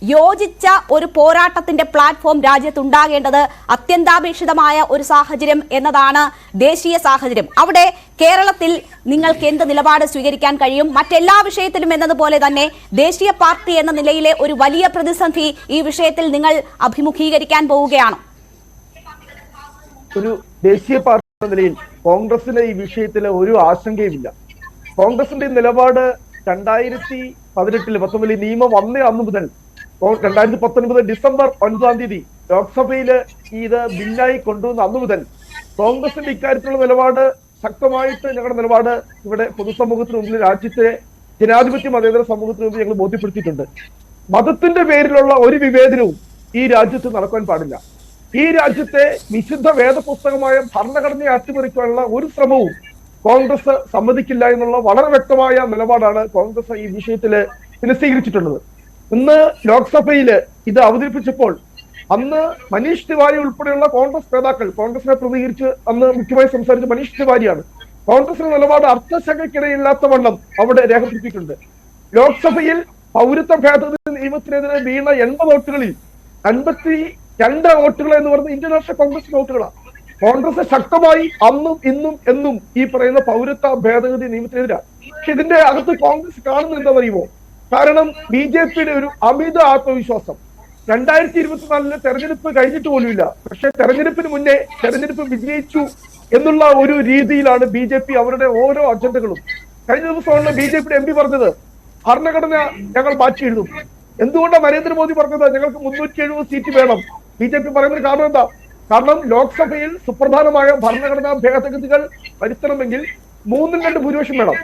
യോജിച്ച ഒരു പോരാട്ടത്തിന്റെ പ്ലാറ്റ്ഫോം രാജ്യത്തുണ്ടാകേണ്ടത് അത്യന്താപേക്ഷിതമായ ഒരു സാഹചര്യം എന്നതാണ് ദേശീയ സാഹചര്യം. അവിടെ കേരളത്തിൽ നിങ്ങൾക്ക് എന്ത് നിലപാട് സ്വീകരിക്കാൻ കഴിയും? മറ്റെല്ലാ വിഷയത്തിലും എന്നതുപോലെ തന്നെ ദേശീയ പാർട്ടി എന്ന നിലയിലെ ഒരു വലിയ പ്രതിസന്ധി ഈ വിഷയത്തിൽ നിങ്ങൾ അഭിമുഖീകരിക്കാൻ പോവുകയാണ്. ഒരു ദേശീയ പാർട്ടി എന്ന നിലയിൽ കോൺഗ്രസിന് ഈ വിഷയത്തിൽ ഒരു ആശങ്കയുമില്ല. കോൺഗ്രസിന്റെ നിലപാട് 2018-19 നിയമം വന്നേ അന്ന് മുതൽ 2019 ഡിസംബർ 9 ലോക്സഭയിൽ ഇത് ബില്ലായി കൊണ്ടുവന്ന അന്നു മുതൽ കോൺഗ്രസിന്റെ ഇക്കാര്യത്തിലുള്ള നിലപാട് ശക്തമായിട്ട് ഞങ്ങളുടെ നിലപാട് ഇവിടെ പൊതുസമൂഹത്തിന് മുന്നിൽ, രാജ്യത്തെ ജനാധിപത്യ മതേതര സമൂഹത്തിന് മുന്നിൽ ഞങ്ങൾ ബോധ്യപ്പെടുത്തിയിട്ടുണ്ട്. മതത്തിന്റെ പേരിലുള്ള ഒരു വിവേചനവും ഈ രാജ്യത്ത് നടക്കാൻ പാടില്ല. ഈ രാജ്യത്തെ വിശുദ്ധ വേദപുസ്തകമായ ഭരണഘടനയെ അട്ടിമറിക്കാനുള്ള ഒരു ശ്രമവും കോൺഗ്രസ് സമ്മതിക്കില്ല എന്നുള്ള വളരെ വ്യക്തമായ നിലപാടാണ് കോൺഗ്രസ് ഈ വിഷയത്തില് സ്വീകരിച്ചിട്ടുള്ളത്. ഇന്ന് ലോക്സഭയിൽ ഇത് അവതരിപ്പിച്ചപ്പോൾ അന്ന് മനീഷ് തിവാരി ഉൾപ്പെടെയുള്ള കോൺഗ്രസ് നേതാക്കൾ, കോൺഗ്രസിനെ പ്രതികരിച്ച് അന്ന് മുഖ്യമായി സംസാരിച്ച മനീഷ് തിവാരിയാണ്. കോൺഗ്രസിന്റെ നിലപാട് അർത്ഥശങ്കയ്ക്കിടയില്ലാത്ത വണ്ണം അവിടെ രേഖപ്പെടുത്തിയിട്ടുണ്ട്. ലോക്സഭയിൽ പൗരത്വ ഭേദഗതി നിയമത്തിനെതിരെ വീണ 80 വോട്ടുകളിൽ 52 വോട്ടുകൾ എന്ന് പറയുന്നത് ഇന്റർനാഷണൽ കോൺഗ്രസ് വോട്ടുകളാണ്. കോൺഗ്രസ് ശക്തമായി അന്നും ഇന്നും എന്നും ഈ പറയുന്ന പൗരത്വ ഭേദഗതി നിയമത്തിനെതിരാണ്. പക്ഷെ ഇതിന്റെ അകത്ത് കോൺഗ്രസ് കാണുന്നത് എന്താണെന്നറിയുമോ? കാരണം BJPയുടെ ഒരു അമിത ആത്മവിശ്വാസം. 2024 തെരഞ്ഞെടുപ്പ് കഴിഞ്ഞിട്ട് പോലുമില്ല, പക്ഷെ തെരഞ്ഞെടുപ്പിന് മുന്നേ തെരഞ്ഞെടുപ്പ് വിജയിച്ചു എന്നുള്ള ഒരു രീതിയിലാണ് BJP അവരുടെ ഓരോ അജണ്ടകളും. കഴിഞ്ഞ ദിവസമാണ് BJPയുടെ MP പറഞ്ഞത് ഭരണഘടന ഞങ്ങൾ മാറ്റി എഴുതും. എന്തുകൊണ്ടാണ് നരേന്ദ്രമോദി പറഞ്ഞത് ഞങ്ങൾക്ക് 370 സീറ്റ് വേണം? BJP പറയുന്നതിന് കാരണം എന്താ? കാരണം ലോക്സഭയിൽ സുപ്രധാനമായ ഭരണഘടനാ ഭേദഗതികൾ വരുത്തണമെങ്കിൽ 3-2 ഭൂരിപക്ഷം വേണം.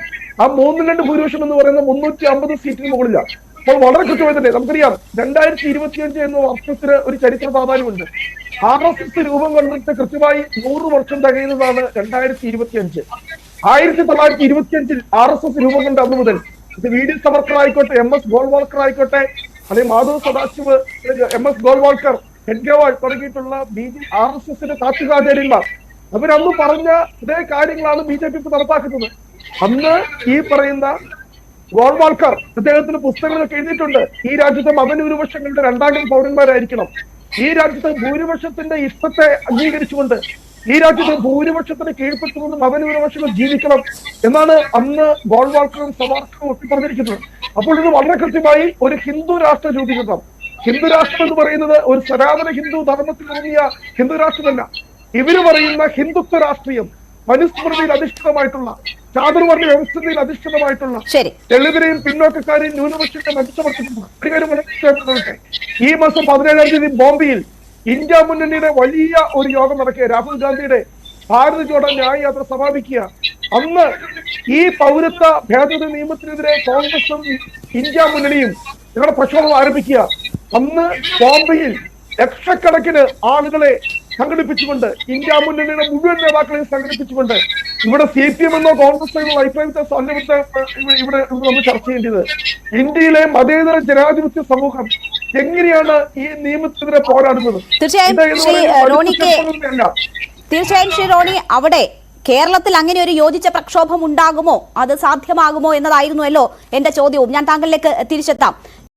ആ 3-2 ഭൂരിപക്ഷം എന്ന് പറയുന്നത് 350 സീറ്റിന് മുകളിലാണ്. അപ്പോൾ വളരെ കൃത്യമായി തന്നെ നമുക്കറിയാം 2025 എന്ന വർഷത്തിന് ഒരു ചരിത്ര പ്രാധാന്യമുണ്ട്. RSS രൂപം കൊണ്ടിട്ട് കൃത്യമായി 100 വർഷം തികയുന്നതാണ് 2025. 1925 RSS രൂപം കൊണ്ട് അന്ന് മുതൽ VD സവർക്കർ ആയിക്കോട്ടെ, MS ഗോൾവാൾക്കർ ആയിക്കോട്ടെ, അല്ലെങ്കിൽ മാധവ് സദാശിവ്, MS ഗോൾവാൾക്കർ, ഹെഡ്ഗേവാൾ തുടങ്ങിയിട്ടുള്ള RSSന്റെ താത്വികാചാര്യന്മാർ അവരന്ന് പറഞ്ഞ ഇതേ കാര്യങ്ങളാണ് BJP ഇപ്പൊ നടപ്പാക്കുന്നത്. അന്ന് ഈ പറയുന്ന ഗോൾവാൾക്കർ അദ്ദേഹത്തിന് പുസ്തകങ്ങളൊക്കെ എഴുതിയിട്ടുണ്ട്. ഈ രാജ്യത്തെ മതന്യൂനപക്ഷങ്ങളുടെ 2ാം പൗരന്മാരായിരിക്കണം. ഈ രാജ്യത്തെ ഭൂരിപക്ഷത്തിന്റെ ഇഷ്ടത്തെ അംഗീകരിച്ചുകൊണ്ട് ഈ രാജ്യത്തെ ഭൂരിപക്ഷത്തിന് കീഴ്പ്പെട്ടുകൊണ്ട് മതന്യൂനപക്ഷങ്ങൾ ജീവിക്കണം എന്നാണ് അന്ന് ഗോൾവാൾക്കറും സവാർക്കറും ഒക്കെ പറഞ്ഞിരിക്കുന്നത്. അപ്പോൾ ഇത് വളരെ കൃത്യമായി ഒരു ഹിന്ദു രാഷ്ട്ര രൂപീകരണം. ഹിന്ദു രാഷ്ട്രം എന്ന് പറയുന്നത് ഒരു സനാതന ഹിന്ദു ധർമ്മത്തിലിറങ്ങിയ ഹിന്ദു രാഷ്ട്രമല്ല. ഇവര് പറയുന്ന ഹിന്ദുത്വ രാഷ്ട്രീയം മനുസ്മൃതിയിൽ അധിഷ്ഠിതമായിട്ടുള്ള, ചാതുർവർണ്ണ വ്യവസ്ഥയിൽ അധിഷ്ഠിതമായിട്ടുള്ള, ദളിതരെയും പിന്നോക്കക്കാരെയും ന്യൂനപക്ഷത്തെ അടിച്ചമർത്തുന്നു. ഈ മാസം 17 ബോംബെയിൽ ഇന്ത്യ മുന്നണിയുടെ വലിയ ഒരു യോഗം നടക്കുക. രാഹുൽ ഗാന്ധിയുടെ ഭാരത് ജോഡോ ന്യായ യാത്ര സമാപിക്കുക. അന്ന് ഈ പൗരത്വ ഭേദഗതി നിയമത്തിനെതിരെ കോൺഗ്രസും ഇന്ത്യ മുന്നണിയും ഞങ്ങളുടെ പ്രക്ഷോഭം ആരംഭിക്കുക. അന്ന് ബോംബെയിൽ ലക്ഷക്കണക്കിന് ആളുകളെ സംഘടിപ്പിച്ചുകൊണ്ട്, ഇന്ത്യ മുന്നണിയുടെ മുഴുവൻ നേതാക്കളെയും സംഘടിപ്പിച്ചുകൊണ്ട് ഇവിടെ CPM എന്നോ കോൺഗ്രസ് എന്നോ അഭിപ്രായത്തെ ഇവിടെ നമ്മൾ ചർച്ച ചെയ്യേണ്ടത് ഇന്ത്യയിലെ മതേതര ജനാധിപത്യ സമൂഹം എങ്ങനെയാണ് ഈ നിയമത്തിനെതിരെ പോരാടുന്നത്. തീർച്ചയായും ശ്രീ റോണി, അവിടെ കേരളത്തിൽ അങ്ങനെ ഒരു യോജിച്ച പ്രക്ഷോഭം ഉണ്ടാകുമോ, അത് സാധ്യമാകുമോ എന്നതായിരുന്നുവല്ലോ എന്റെ ചോദ്യവും. ഞാൻ താങ്കളിലേക്ക് തിരിച്ചെത്താം.